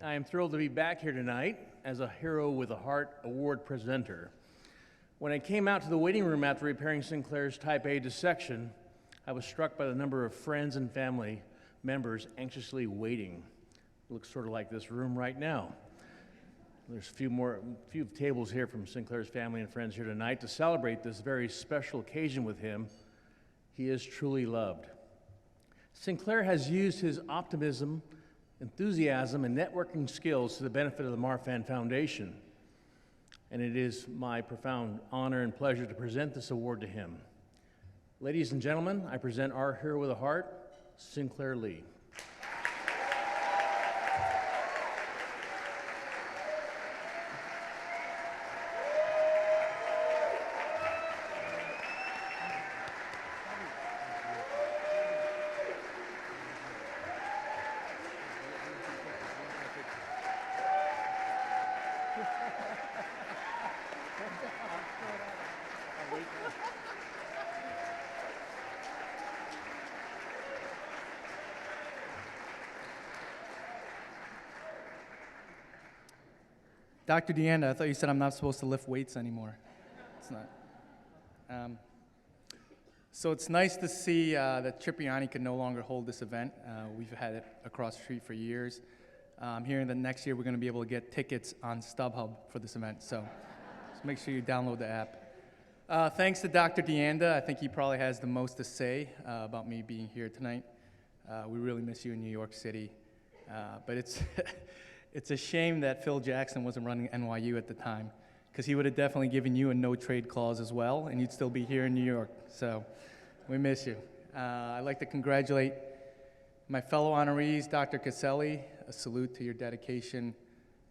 I am thrilled to be back here tonight as a Hero with a Heart Award presenter. When I came out to the waiting room after repairing Sinclair's Type A dissection, I was struck by the number of friends and family members anxiously waiting. It looks sort of like this room right now. There's a few tables here from Sinclair's family and friends here tonight to celebrate this very special occasion with him. He is truly loved. Sinclair has used his optimism, enthusiasm, and networking skills to the benefit of the Marfan Foundation. And it is my profound honor and pleasure to present this award to him. Ladies and gentlemen, I present our Hero with a Heart, Sinclair Li. Dr. Deanda, I thought you said I'm not supposed to lift weights anymore. It's not. So it's nice to see that Cipriani can no longer hold this event. We've had it across the street for years. I'm hearing that next year we're going to be able to get tickets on StubHub for this event, so just make sure you download the app. Thanks to Dr. Deanda. I think he probably has the most to say about me being here tonight. We really miss you in New York City, but it's it's a shame that Phil Jackson wasn't running NYU at the time, because he would have definitely given you a no-trade clause as well, and you'd still be here in New York. So we miss you. I'd like to congratulate my fellow honorees, Dr. Caselli. A salute to your dedication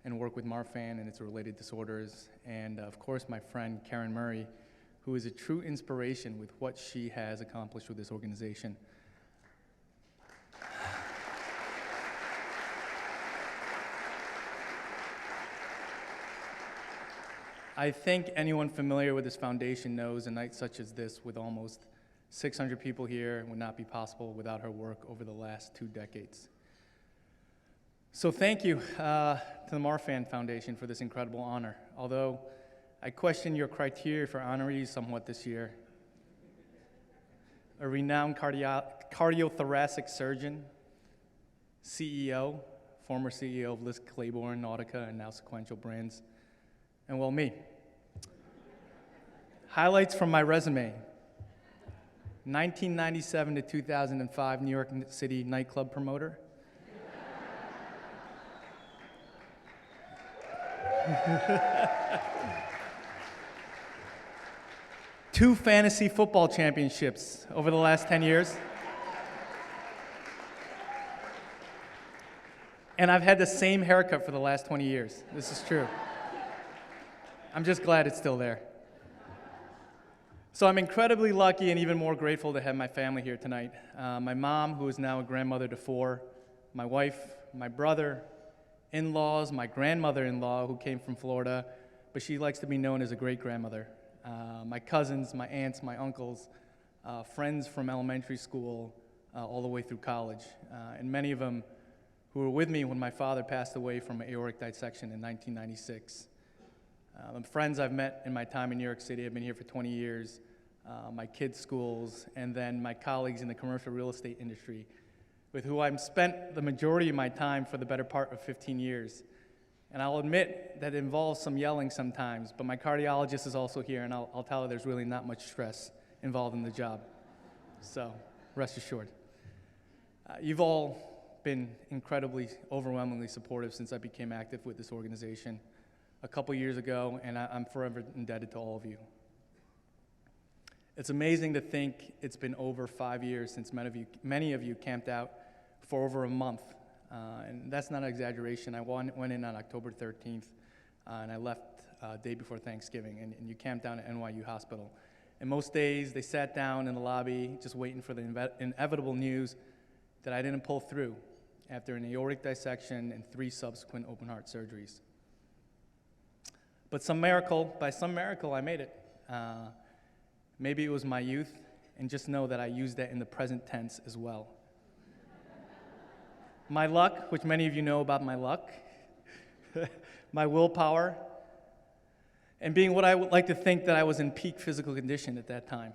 and work with Marfan and its related disorders. And of course, my friend Karen Murray, who is a true inspiration with what she has accomplished with this organization. I think anyone familiar with this foundation knows a night such as this, with almost 600 people here, would not be possible without her work over the last 2 decades. So thank you to the Marfan Foundation for this incredible honor. Although I question your criteria for honorees somewhat this year. A renowned cardiothoracic surgeon, CEO, former CEO of Liz Claiborne, Nautica, and now Sequential Brands, and well, me. Highlights from my resume: 1997 to 2005 New York City nightclub promoter. Two fantasy football championships over the last 10 years. And I've had the same haircut for the last 20 years. This is true. I'm just glad it's still there. So I'm incredibly lucky and even more grateful to have my family here tonight. My mom, who is now a grandmother to 4, my wife, my brother, in-laws, my grandmother-in-law, who came from Florida, but she likes to be known as a great-grandmother. My cousins, my aunts, my uncles, friends from elementary school all the way through college, and many of them who were with me when my father passed away from an aortic dissection in 1996. The friends I've met in my time in New York City, I've been here for 20 years, my kids' schools, and then my colleagues in the commercial real estate industry, with who I've spent the majority of my time for the better part of 15 years. And I'll admit that it involves some yelling sometimes, but my cardiologist is also here, and I'll tell her there's really not much stress involved in the job. So rest assured. You've all been incredibly, overwhelmingly supportive since I became active with this organization a couple years ago, and I'm forever indebted to all of you. It's amazing to think it's been over 5 years since many of you camped out for over a month, and that's not an exaggeration. I went in on October 13th, and I left day before Thanksgiving, and you camped down at NYU Hospital. And most days, they sat down in the lobby just waiting for the inevitable news that I didn't pull through after an aortic dissection and 3 subsequent open heart surgeries. But by some miracle, I made it. Maybe it was my youth, and just know that I used that in the present tense as well. My luck, which many of you know about my luck, my willpower, and being what I would like to think that I was in peak physical condition at that time.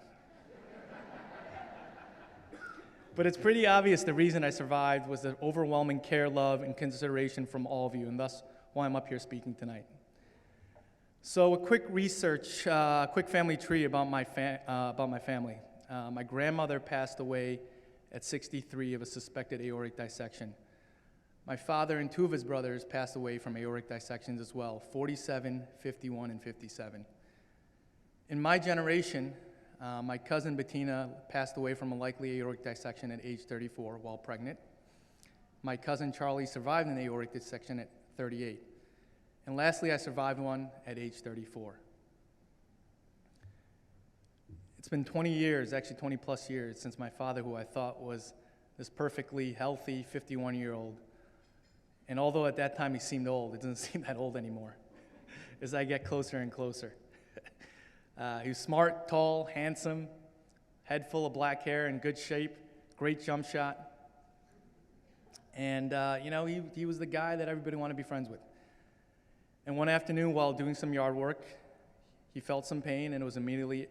But it's pretty obvious the reason I survived was the overwhelming care, love, and consideration from all of you, and thus why I'm up here speaking tonight. So a quick quick family tree about my family. My grandmother passed away at 63 of a suspected aortic dissection. My father and two of his brothers passed away from aortic dissections as well, 47, 51, and 57. In my generation, my cousin Bettina passed away from a likely aortic dissection at age 34 while pregnant. My cousin Charlie survived an aortic dissection at 38. And lastly, I survived one at age 34. It's been 20 years, actually 20 plus years, since my father, who I thought was this perfectly healthy 51-year-old, and although at that time he seemed old, it doesn't seem that old anymore as I get closer and closer. He was smart, tall, handsome, head full of black hair, in good shape, great jump shot. And, he was the guy that everybody wanted to be friends with. And one afternoon, while doing some yard work, he felt some pain and was immediately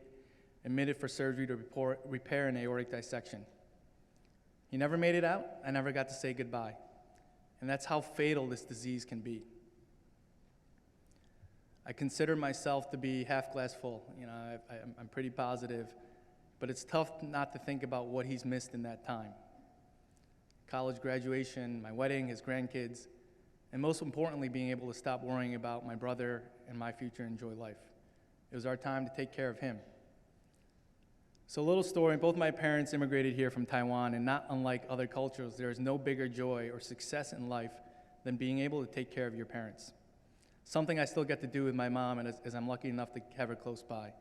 admitted for surgery to repair an aortic dissection. He never made it out. I never got to say goodbye. And that's how fatal this disease can be. I consider myself to be half glass full. I'm pretty positive, but it's tough not to think about what he's missed in that time. College graduation, my wedding, his grandkids, and most importantly, being able to stop worrying about my brother and my future and enjoy life. It was our time to take care of him. So a little story, both my parents immigrated here from Taiwan, and not unlike other cultures, there is no bigger joy or success in life than being able to take care of your parents. Something I still get to do with my mom, and as I'm lucky enough to have her close by.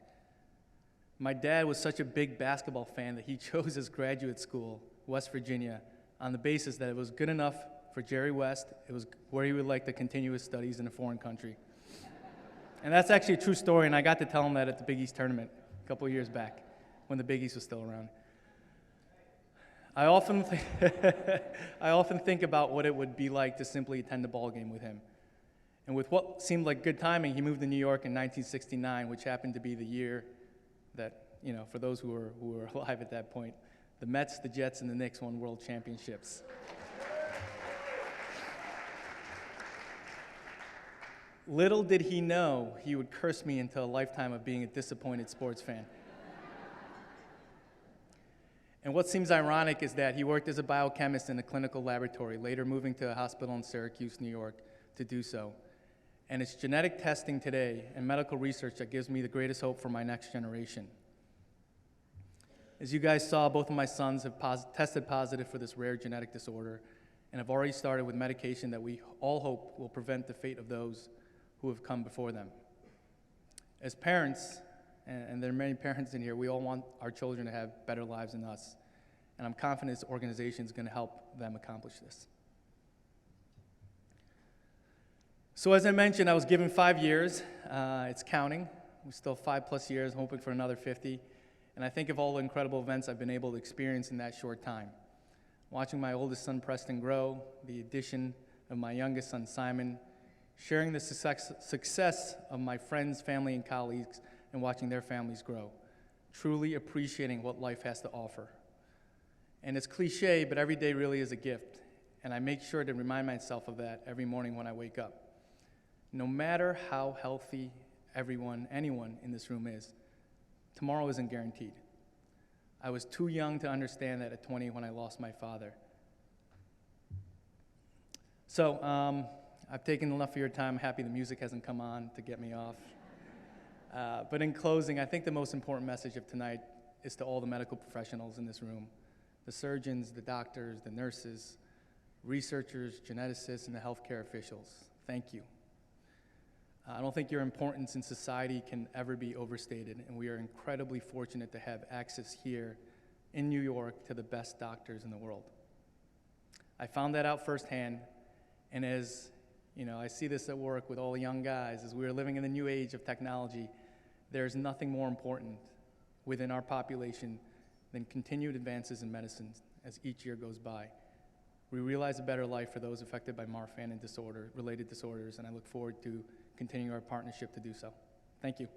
My dad was such a big basketball fan that he chose his graduate school, West Virginia, on the basis that it was good enough for Jerry West. It was where he would like to continue his studies in a foreign country. And that's actually a true story, and I got to tell him that at the Big East tournament a couple of years back, when the Big East was still around. I often think about what it would be like to simply attend a ball game with him. And with what seemed like good timing, he moved to New York in 1969, which happened to be the year that, for those who were alive at that point, the Mets, the Jets, and the Knicks won world championships. Little did he know he would curse me into a lifetime of being a disappointed sports fan. And what seems ironic is that he worked as a biochemist in a clinical laboratory, later moving to a hospital in Syracuse, New York, to do so. And it's genetic testing today and medical research that gives me the greatest hope for my next generation. As you guys saw, both of my sons have tested positive for this rare genetic disorder and have already started with medication that we all hope will prevent the fate of those who have come before them. As parents, and there are many parents in here, we all want our children to have better lives than us. And I'm confident this organization is going to help them accomplish this. So as I mentioned, I was given 5 years. It's counting. We're still 5+ years, hoping for another 50. And I think of all the incredible events I've been able to experience in that short time. Watching my oldest son, Preston, grow, the addition of my youngest son, Simon, sharing the success of my friends, family, and colleagues, and watching their families grow, truly appreciating what life has to offer. And it's cliche, but every day really is a gift, and I make sure to remind myself of that every morning when I wake up. No matter how healthy anyone in this room is, tomorrow isn't guaranteed. I was too young to understand that at 20 when I lost my father. So I've taken enough of your time. I'm happy the music hasn't come on to get me off. But in closing, I think the most important message of tonight is to all the medical professionals in this room, the surgeons, the doctors, the nurses, researchers, geneticists, and the healthcare officials. Thank you. I don't think your importance in society can ever be overstated, and we are incredibly fortunate to have access here in New York to the best doctors in the world. I found that out firsthand, and as I see this at work with all the young guys, as we are living in the new age of technology, there's nothing more important within our population than continued advances in medicine as each year goes by. We realize a better life for those affected by Marfan and related disorders, and I look forward to continuing our partnership to do so. Thank you.